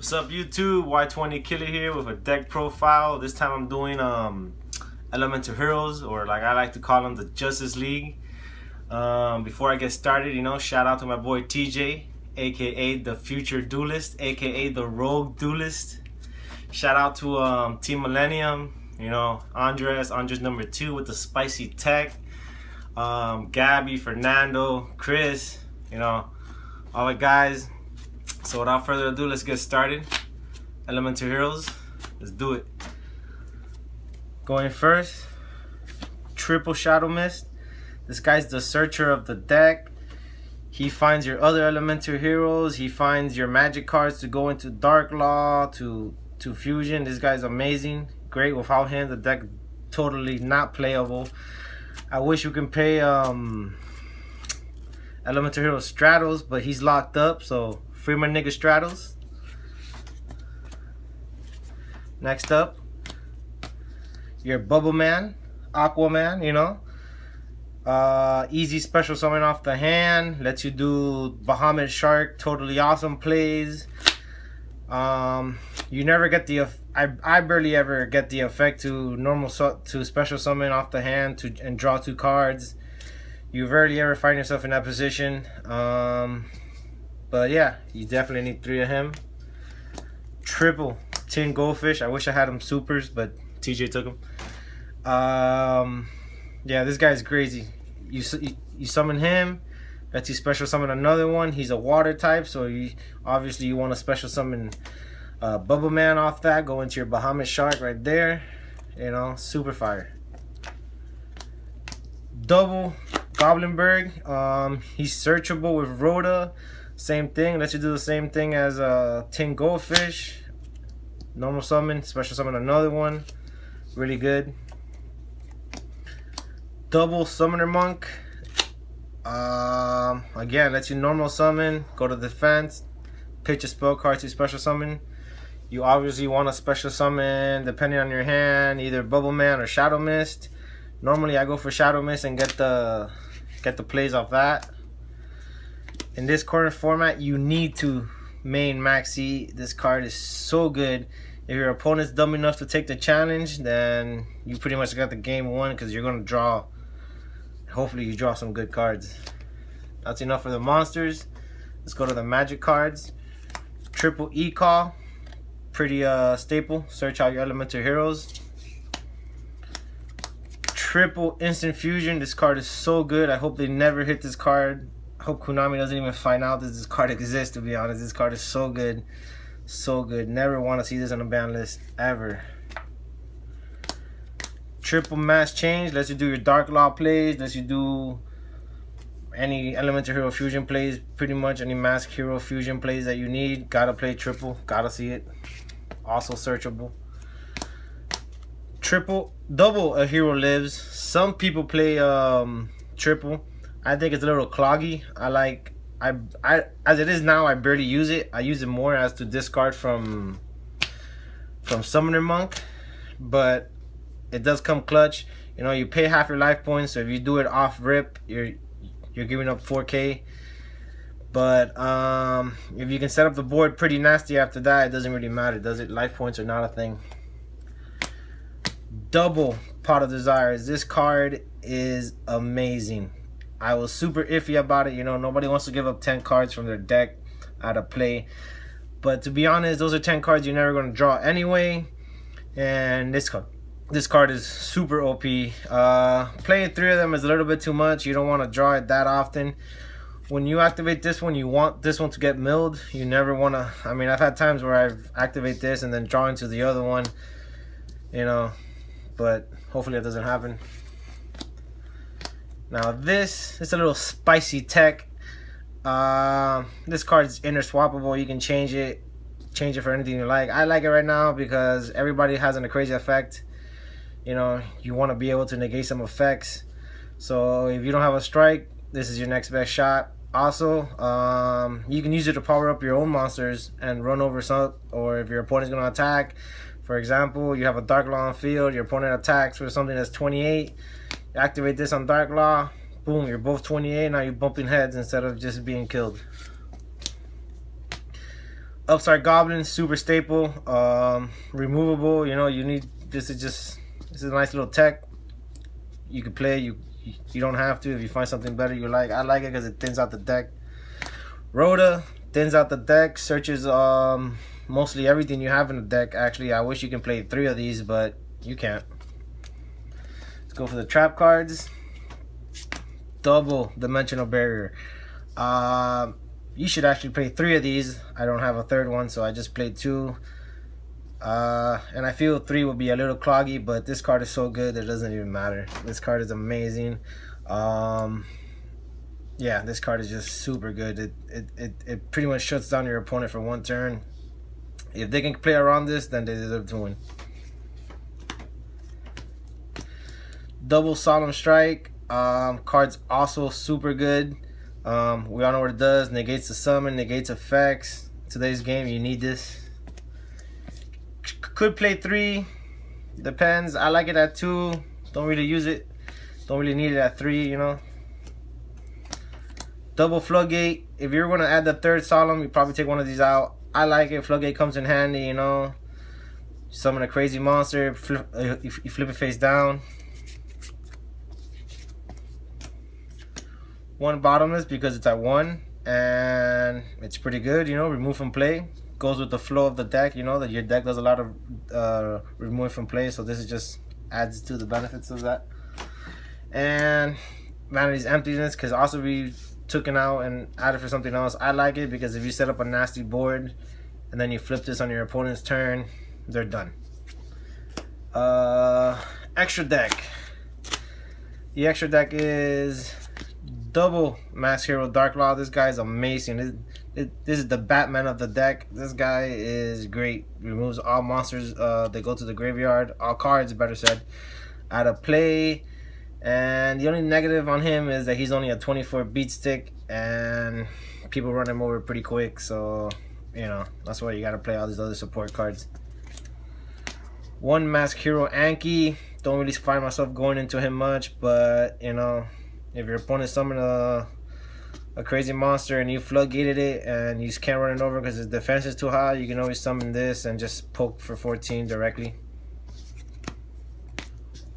What's up YouTube? Y20 Killer here with a deck profile. This time I'm doing Elemental Heroes, or like I like to call them, the Justice League. Before I get started, shout out to my boy TJ, aka the Future Duelist, aka the Rogue Duelist. Shout out to Team Millennium, Andres number 2 with the spicy tech. Gabby, Fernando, Chris, all the guys. So without further ado, let's get started. Elemental Heroes, let's do it. Going first, triple Shadow Mist. This guy's the searcher of the deck. He finds your other Elemental Heroes. He finds your magic cards to go into Dark Law, to Fusion. This guy's amazing. Great. Without him, the deck totally not playable. I wish we can play Elemental Hero Stratos, but he's locked up, so free my nigga Stratos. Next up, your Bubble Man, Aquaman, easy special summon off the hand, lets you do Bahamut Shark, totally awesome plays. You never get the I barely ever get the effect to special summon off the hand and draw 2 cards. You rarely ever find yourself in that position. But yeah, you definitely need 3 of him. Triple Tin Goldfish. I wish I had him supers, but TJ took him. Yeah, this guy's crazy. You summon him, lets you special summon another one. He's a water type, so obviously you want to special summon Bubble Man off that. Go into your Bahamut Shark right there. Super fire. Double Goblinberg. He's searchable with Rhoda. Same thing. Lets you do the same thing as Tin Goldfish. Normal summon, special summon another one. Really good. Double Summoner Monk. Again, lets you normal summon, go to defense, pitch a spell card to special summon. You obviously want to special summon, depending on your hand, either Bubble Man or Shadow Mist. Normally I go for Shadow Mist and get the plays off that. In this corner format, you need to main Maxi. This card is so good. If your opponent's dumb enough to take the challenge, then you pretty much got the game won, because you're going to draw. Hopefully you draw some good cards. That's enough for the monsters. Let's go to the magic cards. Triple E-Call. Pretty staple. Search out your Elemental Heroes. Triple Instant Fusion. This card is so good. I hope they never hit this card. I hope Konami doesn't even find out that this card exists, to be honest. This card is so good. So good. Never want to see this on a ban list, ever. Triple Mass Change. Lets you do your Dark Law plays. Lets you do any Elemental Hero Fusion plays. Pretty much any Mask Hero Fusion plays that you need. Gotta play triple. Gotta see it. Also searchable. Double A Hero Lives. Some people play triple. I think it's a little cloggy. I as it is now, I barely use it. I use it more as to discard from Summoner Monk, but it does come clutch. You pay half your life points, so if you do it off rip, you're giving up 4K. But if you can set up the board pretty nasty after that, it doesn't really matter, does it? Life points are not a thing. Double Pot of Desires. This card is amazing. I was super iffy about it. Nobody wants to give up 10 cards from their deck out of play. But to be honest, those are 10 cards you're never going to draw anyway. And this card is super OP. Playing 3 of them is a little bit too much. You don't want to draw it that often. When you activate this one, you want this one to get milled. You never want to... I mean, I've had times where I've activated this and then draw into the other one. But hopefully it doesn't happen. Now this is a little spicy tech. This card is inner swappable. You can change it for anything you like. I like it right now because everybody has a crazy effect. You want to be able to negate some effects. So if you don't have a strike, this is your next best shot. Also, you can use it to power up your own monsters and run over some, or if your opponent's going to attack. For example, you have a Dark Law on field, your opponent attacks for something that's 28. Activate this on Dark Law, boom, you're both 28. Now you're bumping heads instead of just being killed. Upstart Goblin, super staple, removable. You know, you need this is a nice little tech. You can play. You don't have to if you find something better you like. I like it because it thins out the deck. Rhoda thins out the deck. Searches mostly everything you have in the deck. Actually, I wish you can play 3 of these, but you can't. Let's go for the trap cards. Double dimensional barrier. You should actually play 3 of these. I don't have a 3rd one, so I just played 2. And I feel 3 would be a little cloggy, but this card is so good it doesn't even matter. This card is amazing. Yeah, this card is just super good. It pretty much shuts down your opponent for 1 turn. If they can play around this, then they deserve to win. Double Solemn Strike. Card's also super good. We all know what it does. Negates the summon, negates effects. Today's game, you need this. Could play 3. Depends. I like it at 2. Don't really use it. Don't really need it at 3, you know. Double Floodgate. If you're going to add the 3rd Solemn, you probably take one of these out. I like it. Floodgate comes in handy, you know. Summon a crazy monster. You flip it face down. 1 Bottomless because it's at 1. And it's pretty good, you know. Remove from play. Goes with the flow of the deck, you know, that your deck does a lot of remove from play. So this is just adds to the benefits of that. And Vanity's Emptiness because also be taken out and added for something else. I like it because if you set up a nasty board and then you flip this on your opponent's turn, they're done. Extra deck. The extra deck is double Mask Hero Dark Law. This guy is amazing. This is the Batman of the deck. This guy is great. Removes all monsters that go to the graveyard. All cards, better said, out of play. And the only negative on him is that he's only a 24 beat stick, and people run him over pretty quick. So, you know, that's why you gotta play all these other support cards. 1 Mask Hero Anki. Don't really find myself going into him much, but you know, if your opponent summoned a crazy monster and you floodgated it and you can't run it over because his defense is too high, you can always summon this and just poke for 14 directly.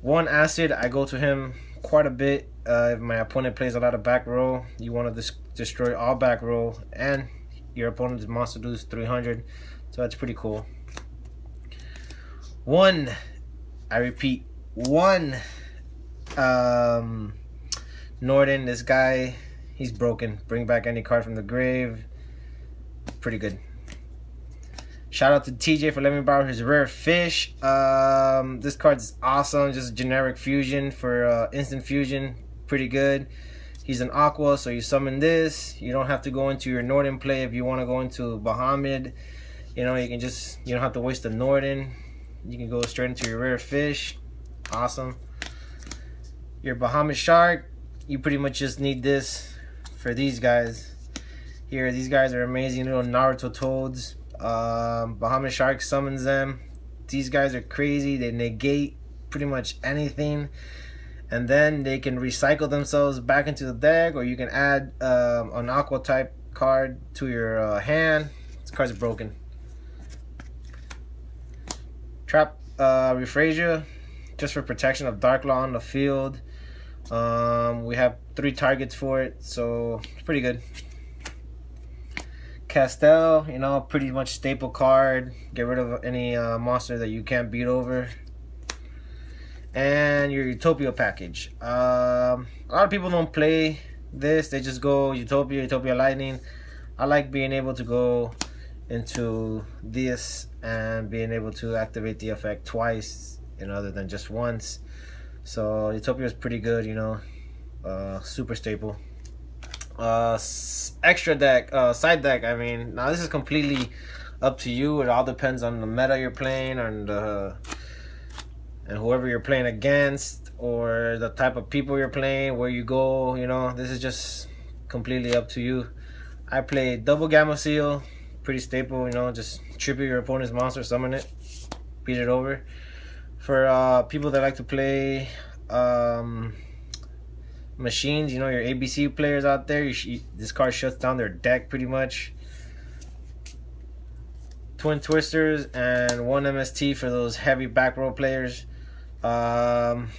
1 Acid. I go to him quite a bit. If my opponent plays a lot of back row, you want to destroy all back row, and your opponent's monster does 300, so that's pretty cool. 1, I repeat, 1 Norden. This guy, he's broken. Bring back any card from the grave. Pretty good. Shout out to TJ for letting me borrow his rare fish. This card is awesome. Just generic fusion for instant fusion. Pretty good. He's an aqua, so you summon this. You don't have to go into your Norden play if you want to go into Bahamid. You know, you don't have to waste a Norden. You can go straight into your rare fish. Awesome. Your Bahamid Shark, you pretty much just need this for these guys. Here, these guys are amazing little Naruto toads. Bahamid Shark summons them. These guys are crazy. They negate pretty much anything, and then they can recycle themselves back into the deck, or you can add an aqua type card to your hand. This card's broken. Trap Rephrasure, just for protection of Dark Law on the field. We have 3 targets for it, so it's pretty good. Castell, you know, pretty much staple card. Get rid of any monster that you can't beat over. And your Utopia package. A lot of people don't play this. They just go Utopia Lightning. I like being able to go into this and being able to activate the effect twice, you know, other than just once. So Utopia is pretty good, you know. Super staple. Extra deck, side deck. I mean, now this is completely up to you. It all depends on the meta you're playing and whoever you're playing against, or the type of people you're playing, where you go. You know, this is just completely up to you. I play double Gamma Seal, pretty staple. You know, just tribute your opponent's monster, summon it, beat it over. For people that like to play machines, you know, your ABC players out there, this card shuts down their deck pretty much. Twin Twisters, and 1 MST for those heavy back row players. Not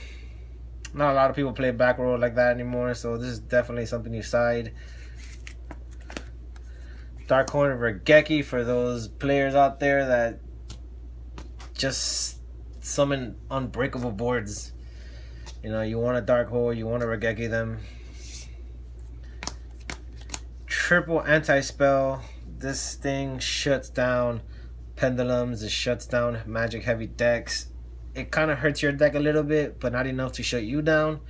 a lot of people play back row like that anymore, so this is definitely something you side. Dark Horn Regeki for those players out there that just summon unbreakable boards. You know, you want a Dark Hole, you want to Regeki them. Triple anti-spell. This thing shuts down pendulums, it shuts down magic heavy decks. It kind of hurts your deck a little bit, but not enough to shut you down.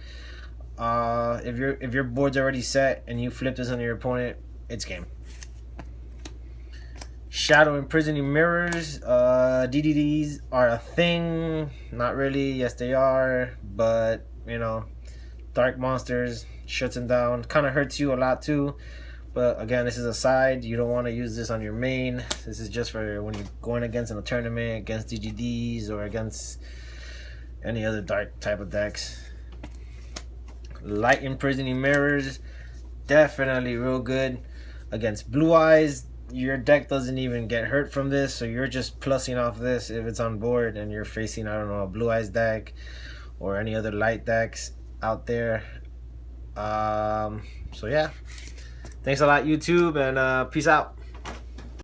If your board's already set and you flip this on your opponent, it's game. Shadow Imprisoning Mirrors. DDDs are a thing. Not really. Yes, they are. But, you know, Dark Monsters shuts them down. Kind of hurts you a lot too. But again, this is a side. You don't want to use this on your main. This is just for when you're going against in a tournament, against DGDs, or against any other dark type of decks. Light Imprisoning Mirrors. Definitely real good against Blue Eyes. Your deck doesn't even get hurt from this, so you're just plussing off this if it's on board and you're facing, I don't know, a Blue Eyes deck or any other light decks out there. So yeah, thanks a lot, YouTube, and peace out.